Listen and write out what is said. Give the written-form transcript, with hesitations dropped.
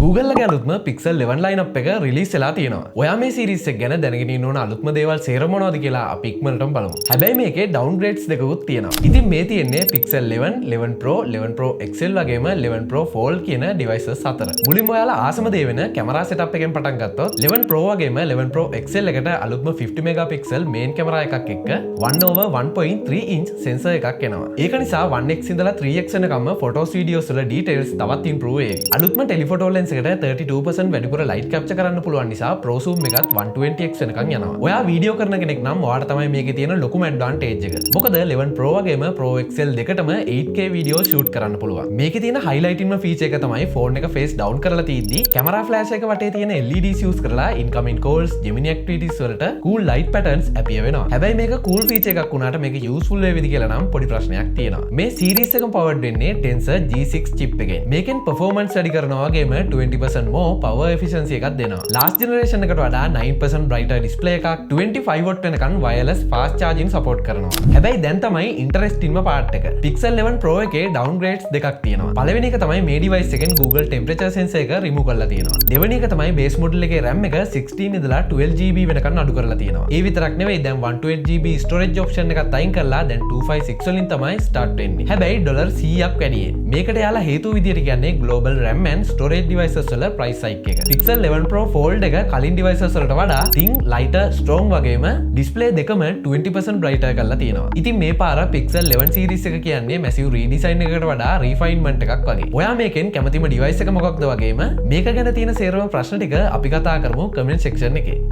Google ලගේ අලුත්ම Pixel 11 lineup එක release වෙලා තියෙනවා. ඔයා මේ series එක ගැන දැනගෙන ඉන්න ඕන අලුත්ම දේවල් සේර මොනවද කියලා අපි ඉක්මනටම බලමු. හැබැයි මේකේ downgrades දෙකකුත් තියෙනවා. ඉතින් මේ තියෙන්නේ Pixel 11, 11 Pro, 11 Pro XL වගේම 11 Pro Fold කියන devices අතර. මුලින්ම ඔයාලා ආසම දේ වෙන camera setup එකෙන් පටන් ගත්තොත් 11 Pro වගේම 11 Pro XL එකට අලුත්ම 50 megapixel main camera එකක් එක්ක 1/1.3 inch sensor එකක් එනවා. ඒක නිසා 1x ඉඳලා 3x වෙනකම්ම photos videos වල details තවත් improve වෙයි. අලුත්ම telephoto lens එකට 32% වැඩිපුර light capture කරන්න පුළුවන් නිසා pro zoom එකත් 120x වෙනකන් යනවා. ඔයා වීඩියෝ කරන කෙනෙක් නම් ඔයාට තමයි මේකේ තියෙන ලොකුම advantage එක. මොකද 11 Pro වගේම Pro XL දෙකටම 8K වීඩියෝ shoot කරන්න පුළුවන්. මේකේ තියෙන highlighting feature එක තමයි phone එක face down කරලා තියෙද්දි camera flash එක වටේ තියෙන LEDs use කරලා incoming calls, Gemini activities වලට cool light patterns appear වෙනවා. හැබැයි මේක cool feature එකක් වුණාට මේක useful වේවිද කියලා නම් පොඩි ප්‍රශ්නයක් තියෙනවා. මේ series එකම powered වෙන්නේ Tensor G6 chip එකෙන්. මේකෙන් performance වැඩි කරනවා වගේම 20% more power efficiency එකක් දෙනවා. Last generation එකට වඩා 9% brighter display එකක් 25 watt වෙනකන් wireless fast charging support කරනවා. හැබැයි දැන් තමයි interestingම part එක. Pixel 11 Pro එකේ downgrades දෙකක් තියෙනවා. පළවෙනි එක තමයි මේ device එකෙන් Google temperature sensor එක remove කරලා තියෙනවා. දෙවෙනි එක තමයි base model එකේ RAM එක 16 ඉඳලා 12GB වෙනකන් අඩු කරලා තියෙනවා. ඒ විතරක් නෙවෙයි දැන් 128GB storage option එකත් අයින් කරලා දැන් 256 වලින් තමයි start වෙන්නේ. හැබැයි $100ක් වැඩියෙන්. මේකට යාලා හේතුව විදියට කියන්නේ global RAM and storage devices වල price hike එක. Pixel 11 Pro Fold එක කලින් devices වලට වඩා thin, lighter, strong වගේම display දෙකම 20% brighter කරලා තියෙනවා. ඉතින් මේ පාර Pixel 11 series එක කියන්නේ massive redesign එකකට වඩා refinement එකක් වගේ. ඔයා මේකෙන් කැමතිම device එක මොකක්ද වගේම මේක ගැන තියෙන සේරම ප්‍රශ්න ටික අපි කතා කරමු comment section එකේ.